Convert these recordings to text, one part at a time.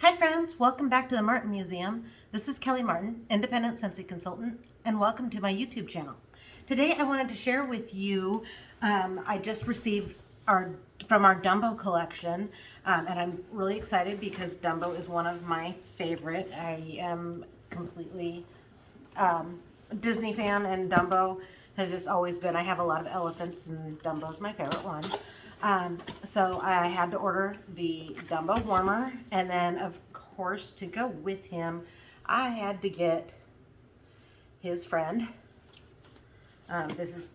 Hi friends, welcome back to the Martin Museum. This is Kelly Martin, Independent Scentsy Consultant, and welcome to my YouTube channel. Today I wanted to share with you, I just received from our Dumbo collection, and I'm really excited because Dumbo is one of my favorite. I am completely Disney fan, and Dumbo has just always been. I have a lot of elephants, and Dumbo's my favorite one. So I had to order the Dumbo warmer, and then of course to go with him I had to get his friend. This is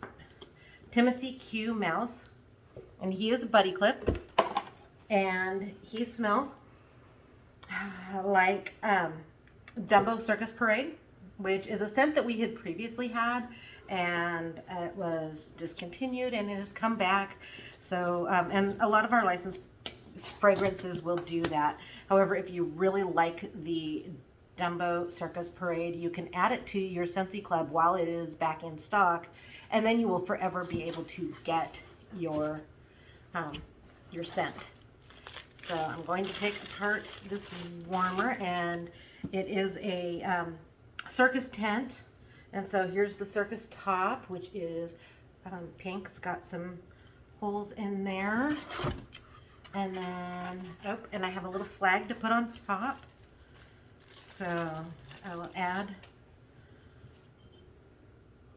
Timothy Q Mouse, and he is a buddy clip, and he smells like Dumbo Circus Parade, which is a scent that we had previously had, and it was discontinued, and it has come back. So, and a lot of our licensed fragrances will do that. However, if you really like the Dumbo Circus Parade, you can add it to your Scentsy Club while it is back in stock, and then you will forever be able to get your scent. So I'm going to take apart this warmer, and it is a circus tent. And so here's the circus top, which is pink. It's got some holes in there. And then, oh, and I have a little flag to put on top. So I will add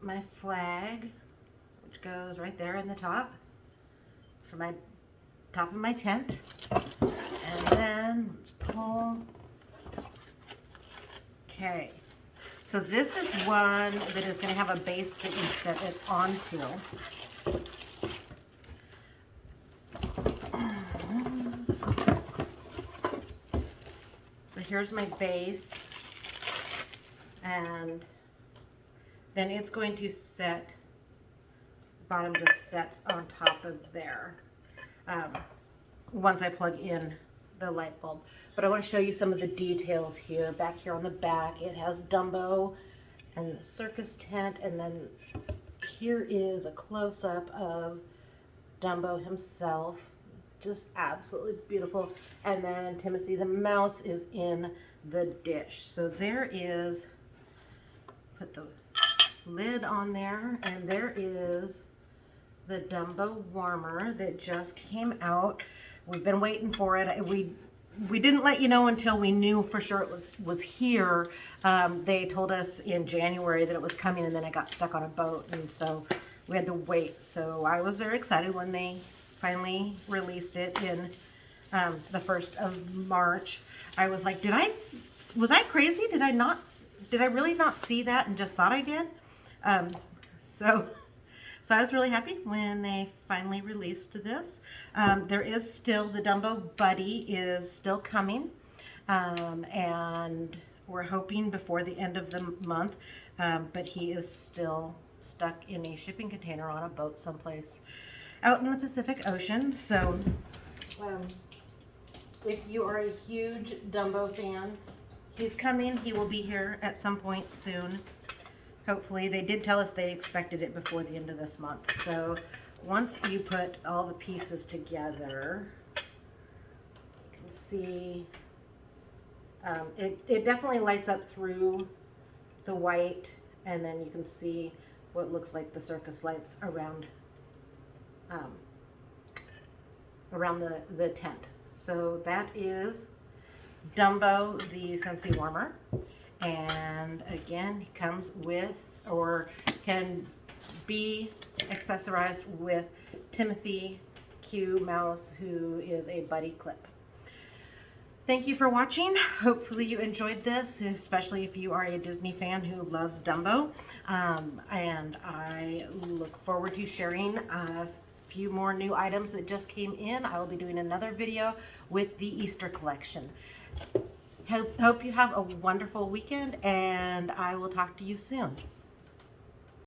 my flag, which goes right there in the top for my top of my tent. And then let's pull. Okay. So this is one that is going to have a base that you set it onto. So here's my base, and then it's going to set, bottom just sets on top of there once I plug in the light bulb. But I want to show you some of the details here. Back here on the back, it has Dumbo and the circus tent, and then here is a close-up of Dumbo himself. Just absolutely beautiful. And then Timothy the mouse is in the dish. So there is, put the lid on there, and there is the Dumbo warmer that just came out. We've been waiting for it. We didn't let you know until we knew for sure it was here. They told us in January that it was coming, and then it got stuck on a boat, and so we had to wait. So I was very excited when they finally released it in the 1st of March. I was like, was I crazy? Did I really not see that and just thought I did? So I was really happy when they finally released this. There is still, the Dumbo Buddy is still coming, and we're hoping before the end of the month, but he is still stuck in a shipping container on a boat someplace out in the Pacific Ocean. So if you are a huge Dumbo fan, he's coming. He will be here at some point soon. Hopefully. They did tell us they expected it before the end of this month. So once you put all the pieces together, you can see it definitely lights up through the white, and then you can see what looks like the circus lights around the tent. So that is Dumbo the Scentsy warmer, and again, he comes with, or can be accessorized with, Timothy Q Mouse, who is a buddy clip. Thank you for watching. Hopefully you enjoyed this, especially if you are a Disney fan who loves Dumbo, and I look forward to sharing a few more new items that just came in. I will be doing another video with the Easter collection. Hope you have a wonderful weekend, and I will talk to you soon.